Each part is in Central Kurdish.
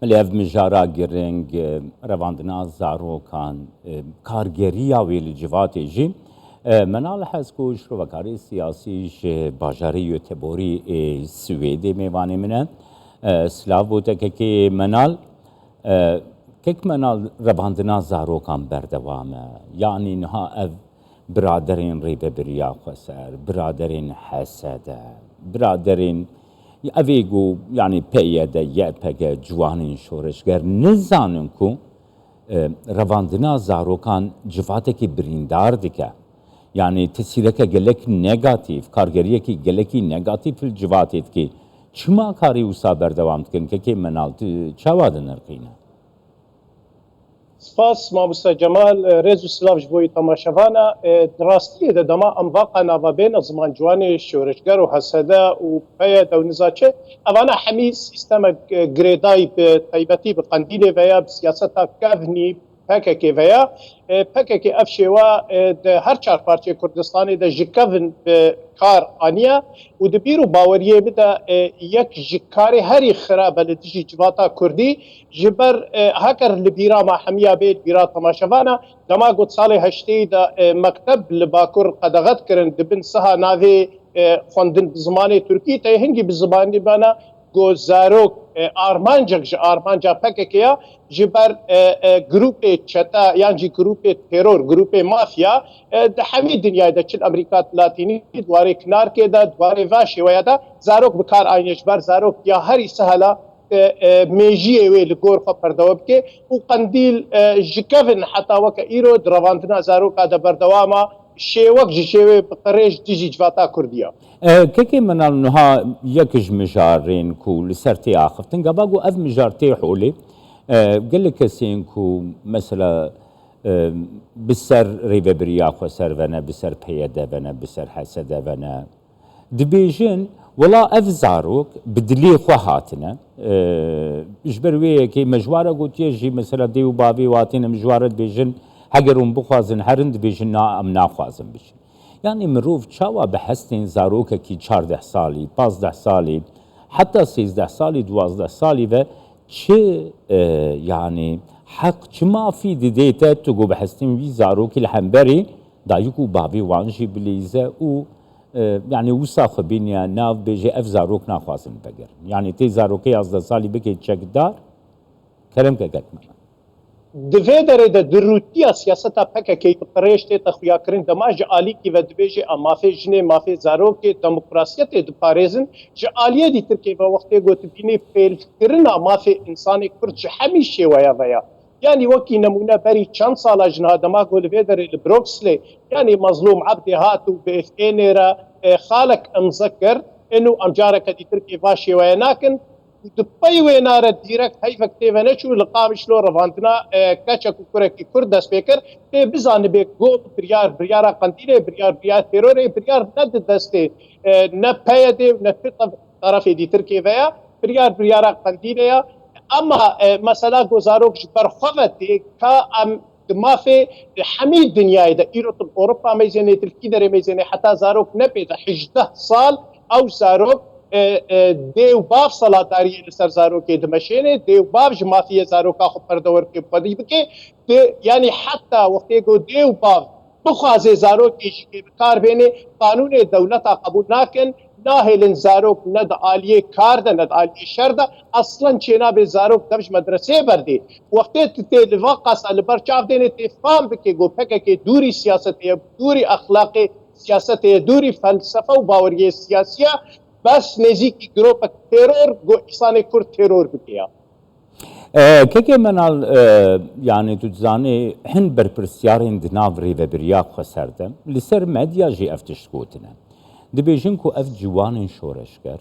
ملیف مجارا گرنگ رواندنا زاروکان کارگریا ویل جواتي جي منال حسكوش روكاري سياسي باجاري يوتبوري سويدي ميواني منه سلاف بوتا كي منال كيك منال رواندنا زاروكان بردوامه يعني نها اف برادرين ريبه بريا خسر برادرين حسده برادرين اویگو یعنی پیاده یه پگه جوانین شورشگر نزانن کو رواندنا زاروکان جواته کی بریندار دیکه یعنی تسیره که گلک نگاتیف کارگریه کی گلکی نگاتیف الجواتیت کی چما کاری وسا بردوام کن که منالت چوادن ارقینه سپاس ماموستا جمال ريزو سلاف جبوي تماشاوانا دراستي ده دما ام واقع ناوا بين زمان جواني شورشگر و حسده و پیا دو نزاچه اوانا حمی سیستم گریدای تایبتی بقندیل ویا بسیاستا کافنی پککی ویا پککی افشوا هر چار پارچه کردستانی ده جکافن کار آنیا و دبیرو باوریه بده یک جکاری هری خرابه لدیجی جواتا کردی جبر هکر لبیرا ما حمیا بید بیرا تماشاوانا دما گوت سال هشتی ده مکتب لباکر قدغت کرن دبن سها ناوی خوندن زمانی ترکی تا هنگی بزبانی بانا گو زاروک آرمانجا پککیا جبر گروپ چتا یعنی گروپ ترور گروپ مافیا ده همه دنیا ده چل امریکا لاتینی دواره کنار که ده دواره واشی ویا ده زاروک بکار آینش بر زاروک یا هری سهلا میجیه ویل گورخا پردواب که و قندیل جکفن حتی وکا ایرو درواندنا زاروک ده بردواما شیوک جشیوه بقریش دیجی جواتا کردیا كيكي من انها يكج مجارين كو لسرتي اخفتن قباقو اف مجارتي حولي قال لك سينكو مثلا بسر ريفا برياخو سر بسر بيدا فنا بسر حسدا فنا دبيجن ولا اف زاروك بدلي خو هاتنا اجبرويه كي مجواره قلت يجي مثلا ديو بابي واتنا مجواره بيجن هجرون بخوازن هرند بيجن نا ام ناخوازن بيجن يعني مروف چاوا بحثين زاروكا كي 14 سالي 15 سالي حتى 13 سالي 12 سالي و چه يعني حق چما في ديتا تقو بحثين في زاروكي الحنبري دايكو بابي وانجي بليزة و يعني وساخ بينيا ناف بيجي اف زاروك ناخوازن بقر يعني تي زاروكي 11 سالي بكي چك دار كلام كتمنا دوی داره ده دروتیا سیاستا پکه که بقریشته تخویا کرن دماج عالی کی و دویجه مافی جنه مافی زارو که دموکراسیت دو پاريزن جعالیه دی ترکی و وقتی گوت بینی فیل کرنا مافی انسانی کرد همیشه ویا يعني وكي نمونه بري چند سالا جنها دما قول بيدر البروكسلي يعني مظلوم عبد هاتو بإفكينيرا خالك مذكر انه امجارك دي تركي فاشي ويناكن دبي وينارا ديركت هيفك تيفنشو لقامش لو رفانتنا كاتشا كوكوركي كرد سبيكر بزان بيك جو بريارا قنديلي بريار تيروري بريار ند دستي نبايدي نفط طرفي دي تركي فيا بريارا قنديلي اما مثلا گزاروك برخوتي كا ام ما في حميد الدنيا ده ايروب اوروبا ميزانيه تركي در ميزانيه حتى زاروك نبي 11 سال او زاروك دیو باف سالاداری لسر زاروکی دمشینه دیو باف جماعتی زاروکا خو پردور که پدی بکه یعنی حتی وقتی کو دیو باف بخوازه زاروکی که کار بینه قانون دولت قبول نکن ناهلن زاروک ند عالیه کار ده ند عالیه شر ده اصلا چینا به زاروک دمش مدرسه بردی وقتی تی لواقع البر چاف دینه تی فهم بکه گو پکه که دوری سیاست دوری اخلاق سیاست دوری فلسفه و باوری سیاسیه بس نزيكي جروب تيرور جو إنسان كور تيرور بكيا. كيكي منال يعني تجزاني هن بربرسيارين دنافري وبرياق خسردم لسر مديا جي افتشكوتنا. دبيجن كو اف جوان شورشگر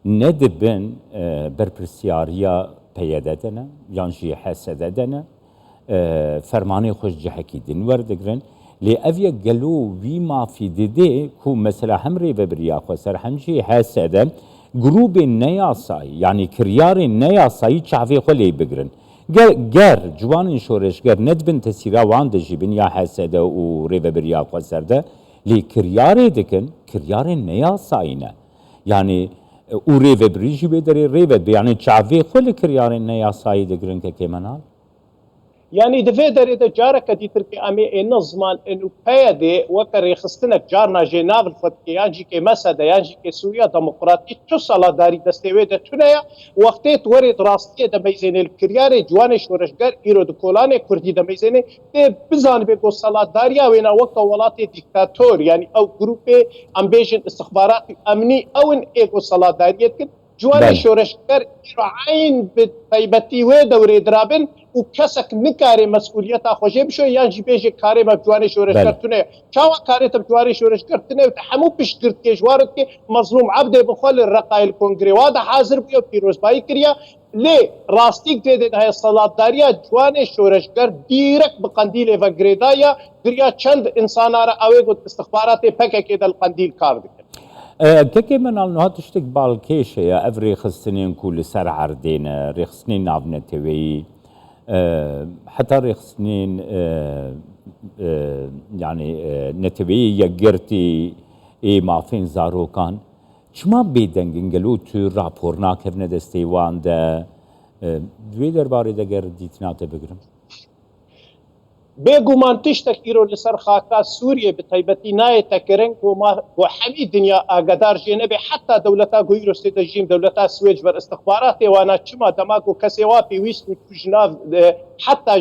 ندبن بربرسياريا بيادتنا يانجي حسدتنا فرماني خوش جحكي دنور دقرن لأفيا قالوا ويما في ديدي كو مثلا همري ببريا خسر همشي حاسدا جروب نياساي يعني كريار نياساي شعفي خلي بقرن جار جوان شورش جار ندبن تسيرا وان دجيبن يا حاسدا وريبا بريا خسر ده لكريار دكن كريار نياساينا يعني و ريفه بريجي بيدري ريفه يعني تشعفي خل كريارين يا سايد جرين كيمنال يعني دفي داري دا جارك دي تركي امي انه زمان انه بيدي وكر يخستنك جارنا جناب الخد يانجي كي مسد يانجي كي سوريا ديمقراطي تو صلا داري دستوي دا تنيا وقتيت ورد راستي دا ميزين الكرياري جوان شورشگر ايرو دكولاني كردي دا ميزين تي بزان بيكو صلا داريا وينا وقت ولاتي ديكتاتور يعني او جروبي امبيجن استخبارات امني او ان ايكو صلا داريا جوان شورشگر ايرو عين بتايبتي وي دوري درابن و کسک نکاره مسئولیت خوشی بشو یا جیبه کاری مبجوانی شورش کرتونه چاوا کاری تبجوانی شورش کرتونه و همو پیش کرد که جوارد که مظلوم عبد بخال رقای کنگره وادا حاضر بیو پیروزبایی کریا لی راستیک دیده های صلاتداریا جوان شورشگر دیرک بقندیل و گریدایا دریا چند انسان را اوه گود استخبارات پکه که دل قندیل کار دکن كي من انه تشتك بالكيشه يا افري خستنين كل سر عردين ريخسنين نافنا توي حتى ريخسنين يعني نتوي يقرتي اي ما فين زاروكان شما بيدنگن قالوا تو رابورنا كرنا دستيوان ده دوي درباري ده قرديتنا تبقرم بێگومان تشتێک ئیرۆ لەسەر خاکا سووریە بتایبەتی نایەتە کرنگ بۆ هەمی دنیا ئاگادار ژێ نەبێ حتا دەولەتا گویرۆستێ دەژیم دەولەتا سوێج بەر استخبارات ێوانە چما دەماک و کەسێوا پێویست و توژناو حتا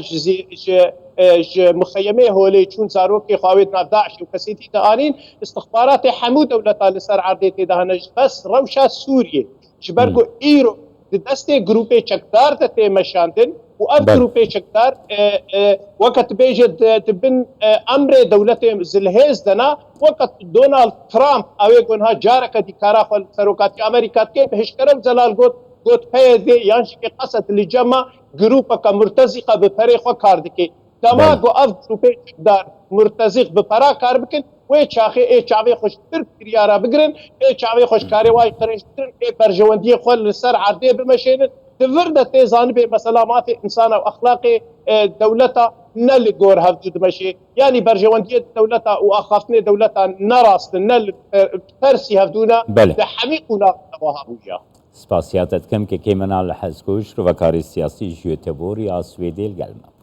مخەیەمێ هۆلەی چوون زارۆکی خاوێت ناوداعش و کەسێتی دەئانین استخباراتی هەموو دەولەتا لەسەر عەردێ تێدا هەنەژ بەس ڕەوشا سووریە ji ber ku îro di destê grupê çekdar de tê meşandin û ev grupê çekdar weqet bêje dibin emrê dewletê zilhêz dena weqet Donald Trump ew ê gonha careke dîkara xwe li serokatî Amerîka dike hişkerev zelal got peyê dê yan jî qeset li cema grupeka murtezîqa bi perê xwe kar dike dema got ev grupê çekdar murtezîq bi pera kar bikin وی چاخه ای چاوی خوشتر کریارا بگرن ای چاوی خوشکاری وای قرنشتر ای برجواندی خول لسر عرده بمشینن دورده تیزان به مسلامات انسان و اخلاق دولتا نل گور هفدو دمشی یعنی برجواندی دولتا و اخافتن دولتا نراست نل پرسی هفدونا ده حمیقونا نواها بوجا سپاسیاتت کم که منال حزکوش رو وکاری سیاسی جوی تبوری آسویدیل گلمه